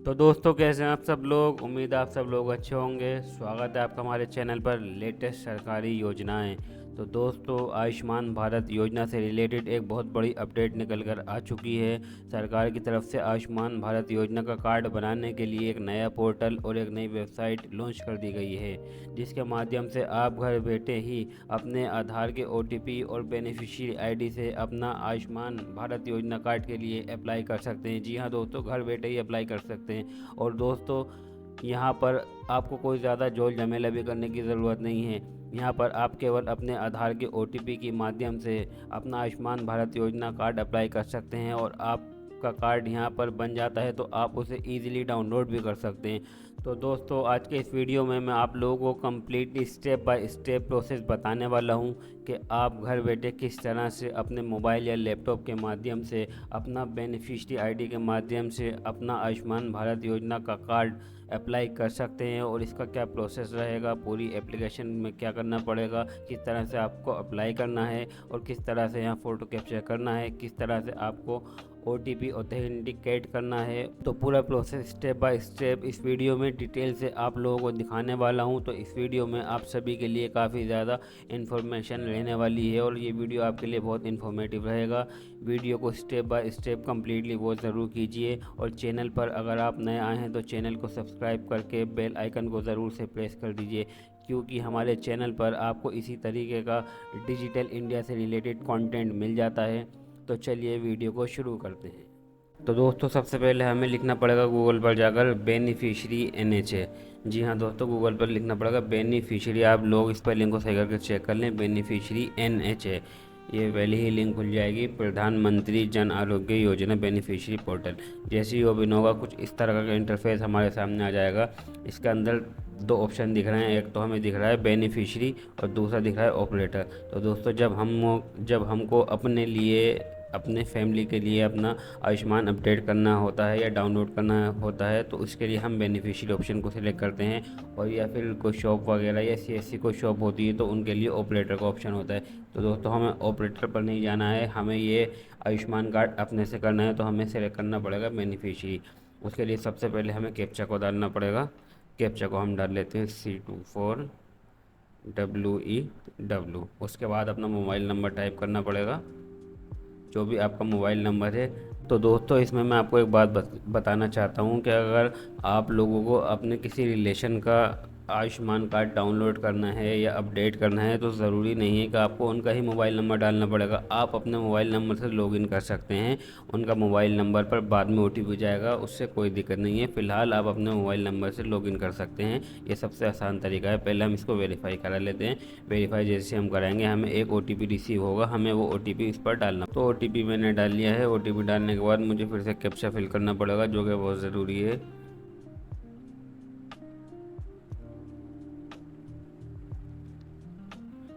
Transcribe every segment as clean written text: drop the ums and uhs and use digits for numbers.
तो दोस्तों, कैसे हैं आप सब लोग। उम्मीद है आप सब लोग अच्छे होंगे। स्वागत है आपका हमारे चैनल पर लेटेस्ट सरकारी योजनाएं। तो दोस्तों, आयुष्मान भारत योजना से रिलेटेड एक बहुत बड़ी अपडेट निकल कर आ चुकी है। सरकार की तरफ से आयुष्मान भारत योजना का कार्ड बनाने के लिए एक नया पोर्टल और एक नई वेबसाइट लॉन्च कर दी गई है, जिसके माध्यम से आप घर बैठे ही अपने आधार के OTP और बेनिफिशियरी ID से अपना आयुष्मान भारत योजना कार्ड के लिए अप्लाई कर सकते हैं। जी हाँ दोस्तों, घर बैठे ही अप्लाई कर सकते हैं। और दोस्तों, यहाँ पर आपको कोई ज़्यादा झोल झमेला भी करने की ज़रूरत नहीं है। यहाँ पर आप केवल अपने आधार के OTP के माध्यम से अपना आयुष्मान भारत योजना कार्ड अप्लाई कर सकते हैं और आपका कार्ड यहाँ पर बन जाता है, तो आप उसे ईज़िली डाउनलोड भी कर सकते हैं। तो दोस्तों, आज के इस वीडियो में मैं आप लोगों को completely step by step process बताने वाला हूँ कि आप घर बैठे किस तरह से अपने मोबाइल या लैपटॉप के माध्यम से अपना बेनिफिशियरी ID के माध्यम से अपना आयुष्मान भारत योजना का कार्ड अप्लाई कर सकते हैं और इसका क्या प्रोसेस रहेगा, पूरी एप्लीकेशन में क्या करना पड़ेगा, किस तरह से आपको अप्लाई करना है और किस तरह से यहाँ फ़ोटो कैप्चर करना है, किस तरह से आपको OTP ऑथेंटिकेट करना है। तो पूरा प्रोसेस स्टेप बाय स्टेप इस वीडियो में डिटेल से आप लोगों को दिखाने वाला हूं। तो इस वीडियो में आप सभी के लिए काफ़ी ज़्यादा इन्फॉर्मेशन रहने वाली है और ये वीडियो आपके लिए बहुत इन्फॉर्मेटिव रहेगा। वीडियो को स्टेप बाय स्टेप कम्प्लीटली वो ज़रूर कीजिए और चैनल पर अगर आप नए आए हैं तो चैनल को सब्सक्राइब करके बेल आइकन को ज़रूर से प्रेस कर दीजिए, क्योंकि हमारे चैनल पर आपको इसी तरीके का डिजिटल इंडिया से रिलेटेड कंटेंट मिल जाता है। तो चलिए वीडियो को शुरू करते हैं। तो दोस्तों, सबसे पहले हमें लिखना पड़ेगा गूगल पर जाकर बेनिफिशियरी NHA। जी हाँ दोस्तों, गूगल पर लिखना पड़ेगा बेनिफिशियरी। आप लोग इस पर लिंक को सही करके चेक कर लें, बेनिफिशियरी NHA। ये पहले ही लिंक खुल जाएगी, प्रधानमंत्री जन आरोग्य योजना बेनिफिशियरी पोर्टल। जैसे ही ओपन होगा कुछ इस तरह का इंटरफेस हमारे सामने आ जाएगा। इसके अंदर दो ऑप्शन दिख रहे हैं, एक तो हमें दिख रहा है बेनिफिशियरी और दूसरा दिख रहा है ऑपरेटर। तो दोस्तों, जब हमको अपने लिए अपने फैमिली के लिए अपना आयुष्मान अपडेट करना होता है या डाउनलोड करना होता है, तो उसके लिए हम बेनिफिशियरी ऑप्शन को सिलेक्ट करते हैं। और या फिर कोई शॉप वगैरह या CSC कोई शॉप होती है तो उनके लिए ऑपरेटर का ऑप्शन होता है। तो दोस्तों, हमें ऑपरेटर पर नहीं जाना है, हमें ये आयुष्मान कार्ड अपने से करना है, तो हमें सेलेक्ट करना पड़ेगा बेनिफिशियरी। उसके लिए सबसे पहले हमें कैप्चा को डालना पड़ेगा। कैप्चा को हम डाल लेते हैं C24WEW। उसके बाद अपना मोबाइल नंबर टाइप करना पड़ेगा, जो भी आपका मोबाइल नंबर है। तो दोस्तों, इसमें मैं आपको एक बात बताना चाहता हूँ कि अगर आप लोगों को अपने किसी रिलेशन का आयुष्मान कार्ड डाउनलोड करना है या अपडेट करना है, तो ज़रूरी नहीं है कि आपको उनका ही मोबाइल नंबर डालना पड़ेगा। आप अपने मोबाइल नंबर से लॉगिन कर सकते हैं। उनका मोबाइल नंबर पर बाद में OTP जाएगा, उससे कोई दिक्कत नहीं है। फ़िलहाल आप अपने मोबाइल नंबर से लॉगिन कर सकते हैं। ये सबसे आसान तरीका है। पहले हम इसको वेरीफाई करा लेते हैं। वेरीफाई जैसे हम कराएंगे, हमें एक OTP रिसीव होगा, हमें वो OTP इस पर डालना। तो OTP मैंने डाल लिया है। OTP डालने के बाद मुझे फिर से कैप्चा फिल करना पड़ेगा, जो कि बहुत ज़रूरी है।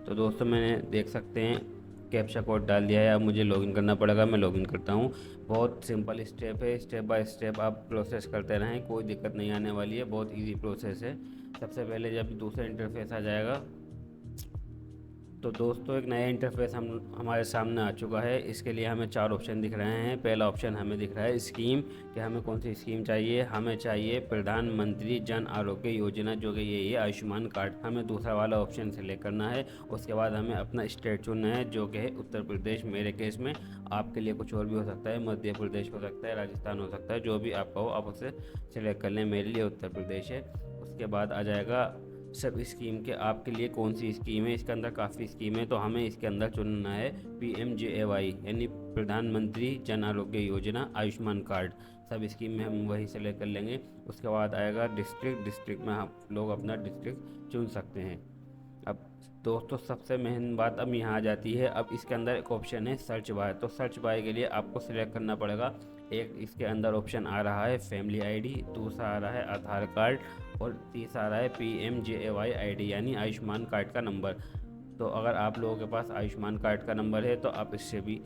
तो दोस्तों, मैंने देख सकते हैं कैप्चा कोड डाल दिया है। अब मुझे लॉगिन करना पड़ेगा। मैं लॉगिन करता हूँ। बहुत सिंपल स्टेप है, स्टेप बाय स्टेप आप प्रोसेस करते रहें, कोई दिक्कत नहीं आने वाली है। बहुत इजी प्रोसेस है। सबसे पहले जब दूसरा इंटरफेस आ जाएगा, तो दोस्तों एक नया इंटरफेस हमारे सामने आ चुका है। इसके लिए हमें चार ऑप्शन दिख रहे हैं। पहला ऑप्शन हमें दिख रहा है स्कीम, कि हमें कौन सी स्कीम चाहिए। हमें चाहिए प्रधानमंत्री जन आरोग्य योजना, जो कि ये है आयुष्मान कार्ड। हमें दूसरा वाला ऑप्शन सेलेक्ट करना है। उसके बाद हमें अपना स्टेट चुनना है, जो कि है उत्तर प्रदेश। मेरे केस में, आपके लिए कुछ और भी हो सकता है, मध्य प्रदेश हो सकता है, राजस्थान हो सकता है, जो भी आपका हो आप उसे सेलेक्ट कर लें। मेरे लिए उत्तर प्रदेश है। उसके बाद आ जाएगा सब स्कीम के आपके लिए कौन सी स्कीम है। इसके अंदर काफ़ी स्कीम है, तो हमें इसके अंदर चुनना है PMJAY, यानी प्रधानमंत्री जन आरोग्य योजना आयुष्मान कार्ड। सब स्कीम में हम वही सेलेक्ट कर लेंगे। उसके बाद आएगा डिस्ट्रिक्ट। डिस्ट्रिक्ट में आप लोग अपना डिस्ट्रिक्ट चुन सकते हैं। अब दोस्तों, सबसे मेन बात अब यहाँ आ जाती है। अब इसके अंदर एक ऑप्शन है सर्च बाय। तो सर्च बाय के लिए आपको सिलेक्ट करना पड़ेगा। एक इसके अंदर ऑप्शन आ रहा है फैमिली ID, दूसरा आ रहा है आधार कार्ड और तीसरा आ रहा है PMJAY ID, यानी आयुष्मान कार्ड का नंबर। तो अगर आप लोगों के पास आयुष्मान कार्ड का नंबर है तो आप इससे भी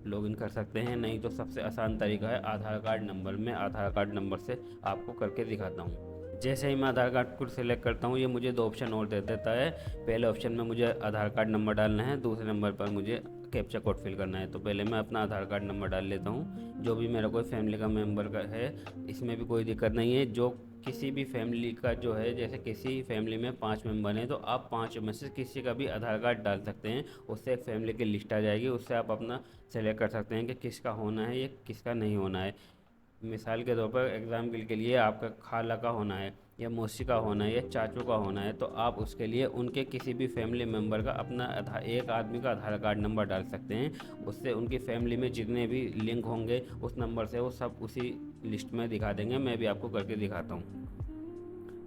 लॉगिन कर सकते हैं, नहीं तो सबसे आसान तरीका है आधार कार्ड नंबर। मैं आधार कार्ड नंबर से आपको करके दिखाता हूँ। जैसे ही मैं आधार कार्ड को सिलेक्ट करता हूँ, ये मुझे दो ऑप्शन और दे देता है। पहले ऑप्शन में मुझे आधार कार्ड नंबर डालना है, दूसरे नंबर पर मुझे कैप्चा कोड फिल करना है। तो पहले मैं अपना आधार कार्ड नंबर डाल लेता हूँ, जो भी मेरा कोई फैमिली का मेम्बर का है। इसमें भी कोई दिक्कत नहीं है, जो किसी भी फैमिली का जो है, जैसे किसी फैमिली में 5 मेंबर हैं तो आप 5 में से किसी का भी आधार कार्ड डाल सकते हैं। उससे एक फैमिली की लिस्ट आ जाएगी, उससे आप अपना सेलेक्ट कर सकते हैं कि किसका होना है या किसका नहीं होना है। मिसाल के तौर पर एग्ज़ाम्पल के लिए आपका खाला का होना है या मौसी का होना है या चाचू का होना है, तो आप उसके लिए उनके किसी भी फैमिली मेम्बर का अपना एक आदमी का आधार कार्ड नंबर डाल सकते हैं। उससे उनकी फैमिली में जितने भी लिंक होंगे उस नंबर से वो सब उसी लिस्ट में दिखा देंगे। मैं भी आपको करके दिखाता हूँ।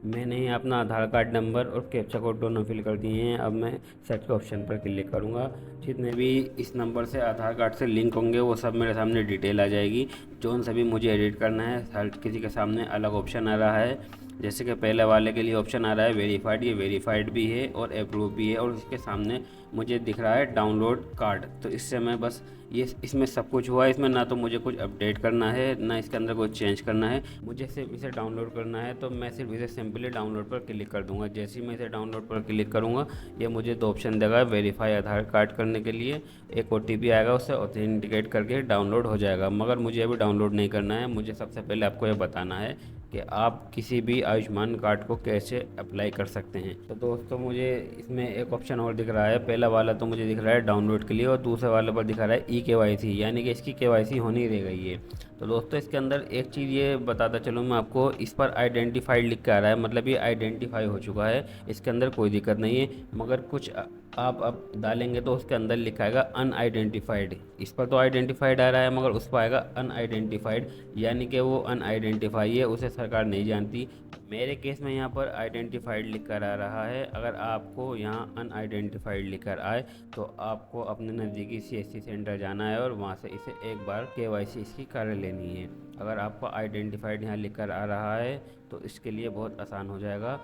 मैंने ही अपना आधार कार्ड नंबर और कैप्चा कोड दोनों फिल कर दिए हैं। अब मैं सर्च के ऑप्शन पर क्लिक करूँगा। जितने भी इस नंबर से आधार कार्ड से लिंक होंगे वो सब मेरे सामने डिटेल आ जाएगी। जो सभी मुझे एडिट करना है, हर किसी के सामने अलग ऑप्शन आ रहा है। जैसे कि पहले वाले के लिए ऑप्शन आ रहा है वेरीफाइड, ये वेरीफाइड भी है और अप्रूव भी है, और इसके सामने मुझे दिख रहा है डाउनलोड कार्ड। तो इससे मैं बस ये इसमें सब कुछ हुआ है। इसमें ना तो मुझे कुछ अपडेट करना है, ना इसके अंदर कुछ चेंज करना है, मुझे सिर्फ इसे डाउनलोड करना है। तो मैं सिर्फ इसे सिंपली डाउनलोड पर क्लिक कर दूंगा। जैसे ही मैं इसे डाउनलोड पर क्लिक करूंगा, ये मुझे 2 ऑप्शन देगा। वेरीफाई आधार कार्ड करने के लिए एक OTP आएगा, उससे ऑथेंटिकेट करके डाउनलोड हो जाएगा। मगर मुझे अभी डाउनलोड नहीं करना है, मुझे सबसे पहले आपको ये बताना है कि आप किसी भी आयुष्मान कार्ड को कैसे अप्लाई कर सकते हैं। तो दोस्तों, मुझे इसमें एक ऑप्शन और दिख रहा है। पहला वाला तो मुझे दिख रहा है डाउनलोड के लिए, और दूसरे वाले पर दिखा रहा है eKYC, यानी कि इसकी KYC होनी रह गई है। तो दोस्तों, इसके अंदर एक चीज़ ये बताता चलूँ मैं आपको, इस पर आइडेंटिफाइड लिख के आ रहा है, मतलब ये आइडेंटिफाई हो चुका है। इसके अंदर कोई दिक्कत नहीं है, मगर कुछ आप अब डालेंगे तो उसके अंदर लिखा आएगा अनआइडेंटिफाइड। इस पर तो आइडेंटिफाइड आ रहा है, मगर उस पर आएगा अनआइडेंटिफाइड, यानी कि वो अनआइडेंटिफाई है, उसे सरकार नहीं जानती। मेरे केस में यहाँ पर आइडेंटिफाइड लिखकर आ रहा है। अगर आपको यहाँ अनआइडेंटिफाइड लिखकर आए तो आपको अपने नज़दीकी CSC सेंटर जाना है और वहाँ से इसे एक बार KYC इसकी कर लेनी है। अगर आपको आइडेंटिफाइड यहाँ लिखकर आ रहा है तो इसके लिए बहुत आसान हो जाएगा।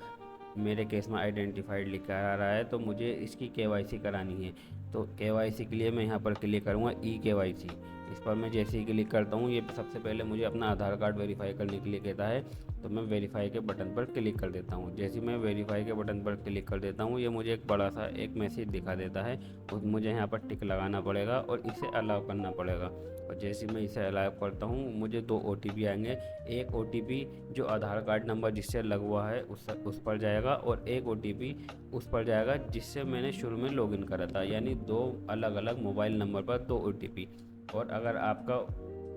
मेरे केस में आइडेंटिफाइड लिखकर आ रहा है, तो मुझे इसकी KYC करानी है। तो KYC के लिए मैं यहाँ पर क्लिक करूँगा eKYC। इस पर मैं जैसे ही क्लिक करता हूँ, ये सबसे पहले मुझे अपना आधार कार्ड वेरीफाई करने के लिए कहता है। तो मैं वेरीफाई के बटन पर क्लिक कर देता हूँ। जैसे ही मैं वेरीफाई के बटन पर क्लिक कर देता हूँ, ये मुझे एक बड़ा सा एक मैसेज दिखा देता है। तो मुझे यहाँ पर टिक लगाना पड़ेगा और इसे अलाउ करना पड़ेगा। और जैसे मैं इसे अलाउ करता हूँ, मुझे 2 OTP आएंगे। एक OTP जो आधार कार्ड नंबर जिससे लगवा है उस पर जाएगा, और एक OTP उस पर जाएगा जिससे मैंने शुरू में लॉगिन करा था। यानी 2 अलग अलग मोबाइल नंबर पर 2 OTP। और अगर आपका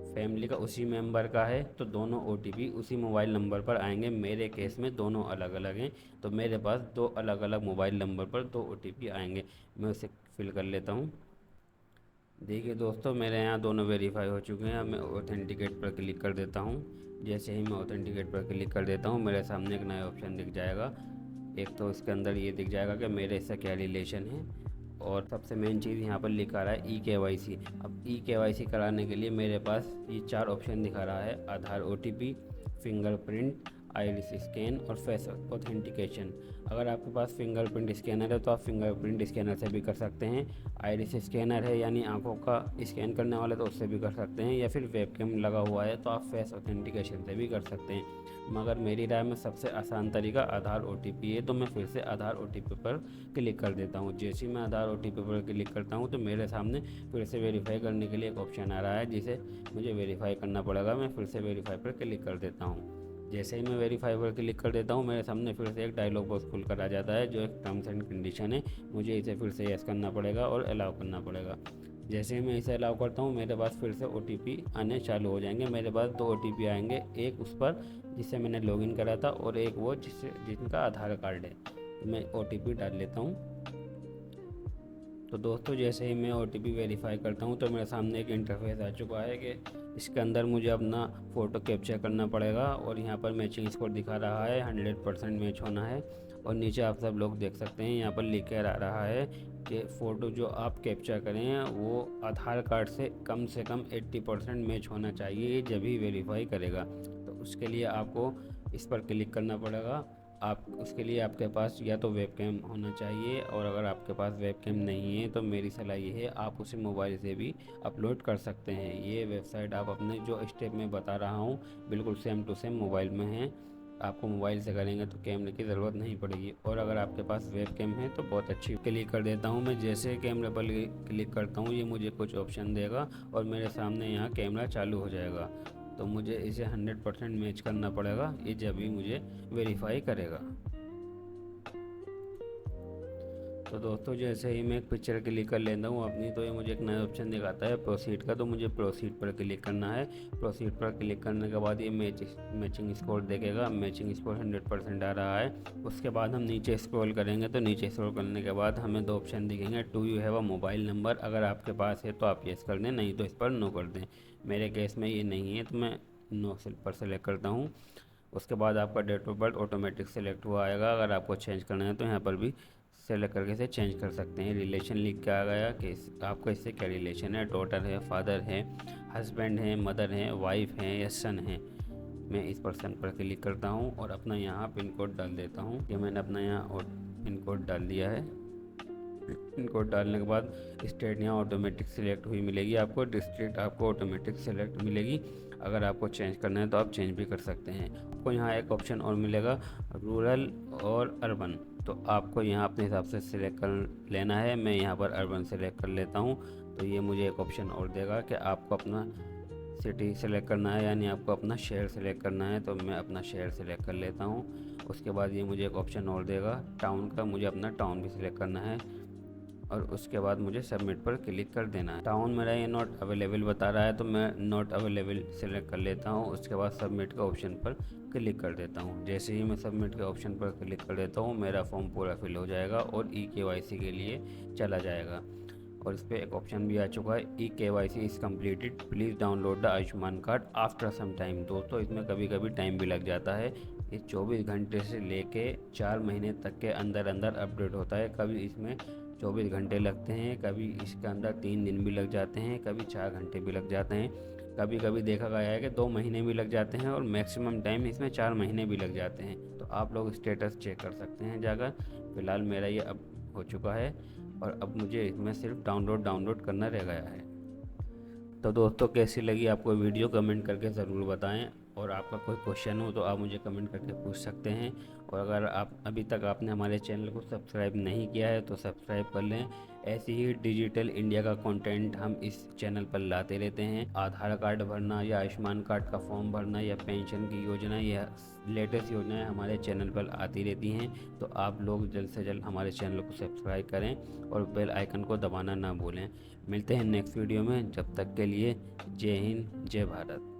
फैमिली का उसी मेंबर का है तो दोनों OTP उसी मोबाइल नंबर पर आएंगे। मेरे केस में दोनों अलग अलग हैं, तो मेरे पास 2 अलग अलग मोबाइल नंबर पर 2 OTP आएंगे। मैं उसे फिल कर लेता हूँ। देखिए दोस्तों, मेरे यहाँ दोनों वेरीफाई हो चुके हैं। अब मैं ऑथेंटिकेट पर क्लिक कर देता हूँ। जैसे ही मैं ऑथेंटिकेट पर क्लिक कर देता हूँ, मेरे सामने एक नया ऑप्शन दिख जाएगा। एक तो इसके अंदर ये दिख जाएगा कि मेरे इससे क्या रिलेशन है, और सबसे मेन चीज़ यहाँ पर लिखा रहा है eKYC। अब eKYC कराने के लिए मेरे पास ये 4 ऑप्शन दिखा रहा है: आधार OTP, फिंगरप्रिंट, आइरिस स्कैन और फेस ऑथेंटिकेशन। अगर आपके पास फिंगरप्रिंट स्कैनर है तो आप फिंगरप्रिंट स्कैनर से भी कर सकते हैं। आइरिस स्कैनर है यानी आंखों का स्कैन करने वाला, तो उससे भी कर सकते हैं। या फिर वेबकैम लगा हुआ है तो आप फेस ऑथेंटिकेशन से भी कर सकते हैं। मगर मेरी राय में सबसे आसान तरीका आधार OTP है, तो मैं फिर से आधार OTP पर क्लिक कर देता हूँ। जैसे ही मैं आधार OTP पर क्लिक करता हूँ तो मेरे सामने फिर से वेरीफाई करने के लिए एक ऑप्शन आ रहा है, जिसे मुझे वेरीफाई करना पड़ेगा। मैं फिर से वेरीफाई पर क्लिक कर देता हूँ। जैसे ही मैं वेरीफाई पर क्लिक कर देता हूँ, मेरे सामने फिर से एक डायलॉग बॉक्स खुल कर आ जाता है, जो एक टर्म्स एंड कंडीशन है। मुझे इसे फिर से यस करना पड़ेगा और अलाउ करना पड़ेगा। जैसे ही मैं इसे अलाउ करता हूँ, मेरे पास फिर से OTP आने चालू हो जाएंगे। मेरे पास 2 OTP आएंगे, एक उस पर जिससे मैंने लॉगिन करा था और एक वो जिनका आधार कार्ड है। मैं OTP डाल लेता हूँ। तो दोस्तों, जैसे ही मैं OTP वेरीफाई करता हूँ तो मेरे सामने एक इंटरफेस आ चुका है कि इसके अंदर मुझे अपना फ़ोटो कैप्चर करना पड़ेगा, और यहाँ पर मैचिंग स्कोर दिखा रहा है 100% मैच होना है। और नीचे आप सब लोग देख सकते हैं, यहाँ पर लिख कर आ रहा है कि फ़ोटो जो आप कैप्चर करें वो आधार कार्ड से कम 80% मैच होना चाहिए, जब ही वेरीफाई करेगा। तो उसके लिए आपको इस पर क्लिक करना पड़ेगा। आप उसके लिए आपके पास या तो वेबकैम होना चाहिए, और अगर आपके पास वेबकैम नहीं है तो मेरी सलाह ये है आप उसे मोबाइल से भी अपलोड कर सकते हैं। ये वेबसाइट आप अपने जो स्टेप में बता रहा हूँ बिल्कुल सेम टू सेम मोबाइल में है। आपको मोबाइल से करेंगे तो कैमरे की ज़रूरत नहीं पड़ेगी। और अगर आपके पास वेब कैम है तो बहुत अच्छी। क्लिक कर देता हूँ मैं। जैसे कैमरे पर क्लिक करता हूँ ये मुझे कुछ ऑप्शन देगा और मेरे सामने यहाँ कैमरा चालू हो जाएगा। तो मुझे इसे 100% मैच करना पड़ेगा, ये जब भी मुझे वेरीफाई करेगा। तो दोस्तों जैसे ही मैं एक पिक्चर क्लिक कर लेता हूँ अपनी, तो ये मुझे एक नया ऑप्शन दिखाता है प्रोसीड का। तो मुझे प्रोसीड पर क्लिक करना है। प्रोसीड पर क्लिक करने के बाद ये मैचिंग स्कोर देखेगा। मैचिंग स्कोर 100% आ रहा है। उसके बाद हम नीचे स्क्रॉल करेंगे तो नीचे स्क्रॉल करने के बाद हमें 2 ऑप्शन दिखेंगे। Do you have a mobile number, अगर आपके पास है तो आप यस कर दें, नहीं तो इस पर नो कर दें। मेरे केस में ये नहीं है तो मैं नो पर सेलेक्ट करता हूँ। उसके बाद आपका date of birth automatic select हुआ आएगा। अगर आपको चेंज करना है तो यहाँ पर भी सेलेक्ट करके इसे चेंज कर सकते हैं। रिलेशन लिख के आ गया कि आपका इससे क्या रिलेशन है, डॉटर है, फादर है, हस्बैंड है, मदर है, वाइफ है या सन है। मैं इस पर्सन पर क्लिक करता हूँ और अपना यहाँ पिन कोड डाल देता हूँ। कि मैंने अपना यहाँ पिन कोड डाल दिया है। पिन कोड डालने के बाद स्टेट यहाँ ऑटोमेटिक सिलेक्ट हुई मिलेगी आपको, डिस्ट्रिक्ट आपको ऑटोमेटिक सिलेक्ट मिलेगी। अगर आपको चेंज करना है तो आप चेंज भी कर सकते हैं। आपको यहाँ एक ऑप्शन और मिलेगा रूरल और अर्बन, तो आपको यहाँ अपने हिसाब से सिलेक्ट कर लेना है। मैं यहाँ पर अर्बन सेलेक्ट कर लेता हूँ। तो ये मुझे एक ऑप्शन और देगा कि आपको अपना सिटी सेलेक्ट करना है, यानी आपको अपना शहर सेलेक्ट करना है। तो मैं अपना शहर सेलेक्ट कर लेता हूँ। उसके बाद ये मुझे एक ऑप्शन और देगा टाउन का, मुझे अपना टाउन भी सिलेक्ट करना है और उसके बाद मुझे सबमिट पर क्लिक कर देना है। टाउन मेरा ये नॉट अवेलेबल बता रहा है तो मैं नॉट अवेलेबल सेलेक्ट कर लेता हूँ। उसके बाद सबमिट के ऑप्शन पर क्लिक कर देता हूँ। जैसे ही मैं सबमिट के ऑप्शन पर क्लिक कर देता हूँ मेरा फॉर्म पूरा फिल हो जाएगा और KYC के लिए चला जाएगा। और इस पर एक ऑप्शन भी आ चुका है KYC is completed, please download the Ayushman card after some time. दोस्तों इसमें कभी कभी टाइम भी लग जाता है। ये 24 घंटे से लेके 4 महीने तक के अंदर अंदर अपडेट होता है। कभी इसमें 24 घंटे लगते हैं, कभी इसके अंदर 3 दिन भी लग जाते हैं, कभी 4 घंटे भी लग जाते हैं, कभी कभी देखा गया है कि 2 महीने भी लग जाते हैं और मैक्सिमम टाइम इसमें 4 महीने भी लग जाते हैं। तो आप लोग स्टेटस चेक कर सकते हैं जाकर। फ़िलहाल मेरा ये अब हो चुका है और अब मुझे इसमें सिर्फ डाउनलोड करना रह गया है। तो दोस्तों कैसी लगी आपको वीडियो कमेंट करके ज़रूर बताएं। और आपका कोई क्वेश्चन हो तो आप मुझे कमेंट करके पूछ सकते हैं। और अगर आप अभी तक आपने हमारे चैनल को सब्सक्राइब नहीं किया है तो सब्सक्राइब कर लें। ऐसी ही डिजिटल इंडिया का कंटेंट हम इस चैनल पर लाते रहते हैं। आधार कार्ड भरना या आयुष्मान कार्ड का फॉर्म भरना या पेंशन की योजना या लेटेस्ट योजनाएं हमारे चैनल पर आती रहती हैं। तो आप लोग जल्द से जल्द हमारे चैनल को सब्सक्राइब करें और बेल आइकन को दबाना ना भूलें। मिलते हैं नेक्स्ट वीडियो में, जब तक के लिए जय हिंद जय भारत।